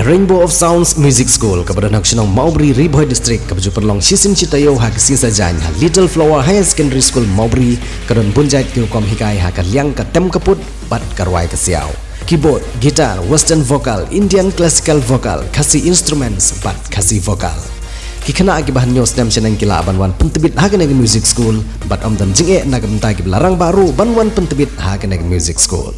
Rainbow of Sounds Music School kepada Nakshonong Maubri Riboy District kepada perlong sisim citayo hak sisa jan Little Flower Higher Secondary School Maubri kadon bunjait kirukom hikai hak liang ka tem kaput bat karwai kesiau keyboard, gitar, western vocal, Indian classical vocal, kasi instruments bat kasi vocal kikana akibahan news nam senang kila banwan pentebit hageneg music school bat amdam jinge nagam tagi larang baru banwan pentebit hageneg music school.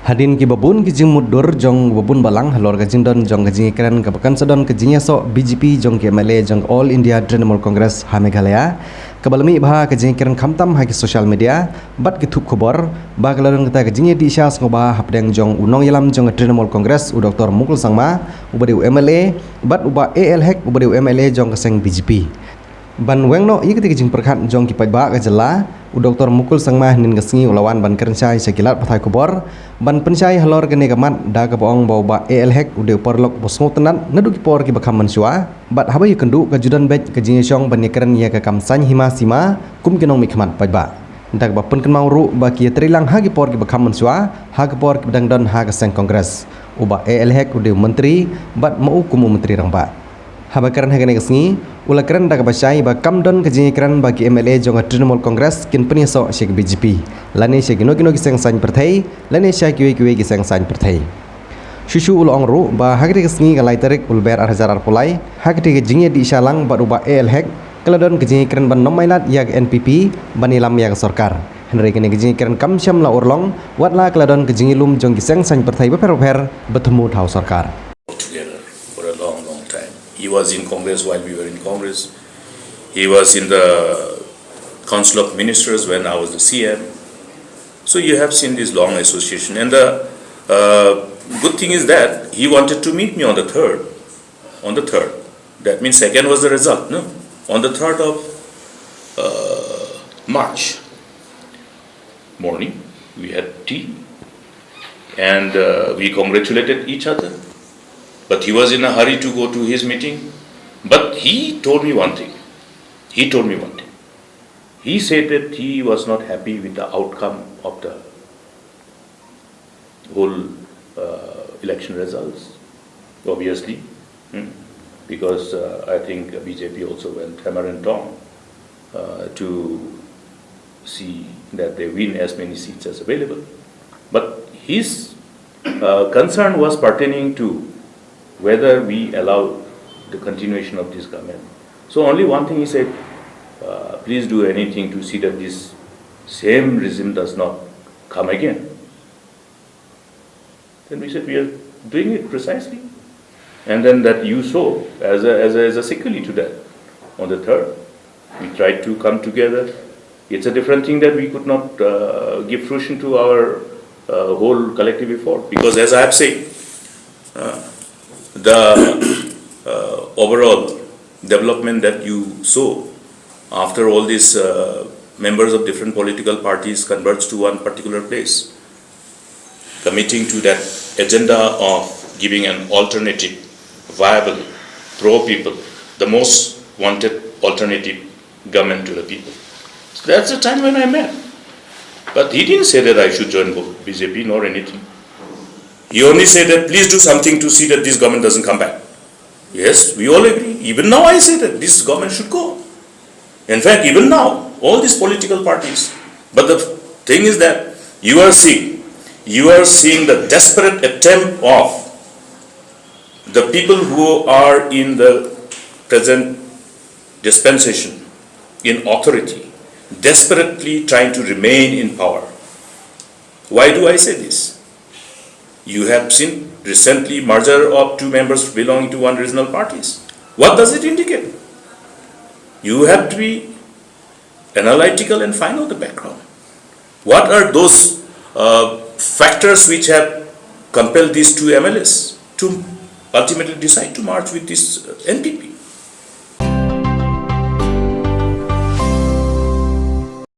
Hadin ki babun ki jing mudur jong babun balang halor ka jing don jong ka jing keren ka bakan sadon ka jing so BJP jong ki MLA jong All India Trinamool Congress ha Meghalaya kabalami bah ka jing keren khamtam ha ki social media bat ki thup khobor ba kalarang ta ka jing DIHSHA ngoba hapdeng jong unong yalam jong Trinamool Congress u Dr. MUKUL SHANGMA ubadi MLA bat uba AL hek ubadi MLA jong ka seng BJP ban wengno ikati jing perkhat jong ki paiba ka jela u Dr. MUKUL SHANGMA nin gasngi ulawan ban kerenchai sekilat pathai kubor ban penchai halor gane gamat da ka bong bau ba AL hek u de porlok bosngo tenan nadu ki por ki bakham mansua bat habai kendu ka judan bet ka jing syong ban keren ya ka kam san hima sima kum kinong mikmat paiba dak ba pen kenmau ru ba ki trilang ha ki por ki bakham mansua ha ki por ki dang don ha ka seng kongres u ba AL hek u de menteri bat mau kumu menteri rangba haba keren hagane gasngi ula keren dak basai ba kamdon ka jing keren bagi MLA jong Trinamool Congress kin peni so shek BJP lani shek gino ki seng san perthai lani shek kiwe ki seng san perthai SHU ul ongru ba hagri gasngi galai tarik ul ber ar hazar ar polai hagri ke jing di shalang ba uba AL hek keladon ke jing keren ban nomailat yak NPP banilam yak sarkar henry kene ke jing keren kam syam la urlong watla keladon ke jing lum jong ki seng san perthai ba per bertemu thau sarkar. He was in Congress while we were in Congress. He was in the Council of Ministers when I was the CM. So you have seen this long association. And the good thing is that he wanted to meet me on the 3rd. On the 3rd. That means 2nd was the result. No. On the 3rd of March morning, we had tea. And we congratulated each other. But he was in a hurry to go to his meeting. But he told me one thing. He said that he was not happy with the outcome of the whole election results, obviously. Because I think BJP also went hammer and tong to see that they win as many seats as available. But his concern was pertaining to whether we allow the continuation of this government. So only one thing he said, please do anything to see that this same regime does not come again. Then we said we are doing it precisely. And then that you saw as a sequel to that. On the 3rd, we tried to come together. It's a different thing that we could not give fruition to our whole collective effort. Because as I have said, the overall development that you saw after all these members of different political parties converged to one particular place, committing to that agenda of giving an alternative, viable, pro-people, the most wanted alternative government to the people. So that's the time when I met. But he didn't say that I should join BJP nor anything. He only said that please do something to see that this government doesn't come back. Yes, we all agree. Even now I say that this government should go. In fact, even now, all these political parties. But the thing is that you are seeing the desperate attempt of the people who are in the present dispensation, in authority, desperately trying to remain in power. Why do I say this? You have seen recently merger of two members belonging to one regional parties. What does it indicate? You have to be analytical and find out the background. What are those factors which have compelled these two MLAs to ultimately decide to march with this NPP?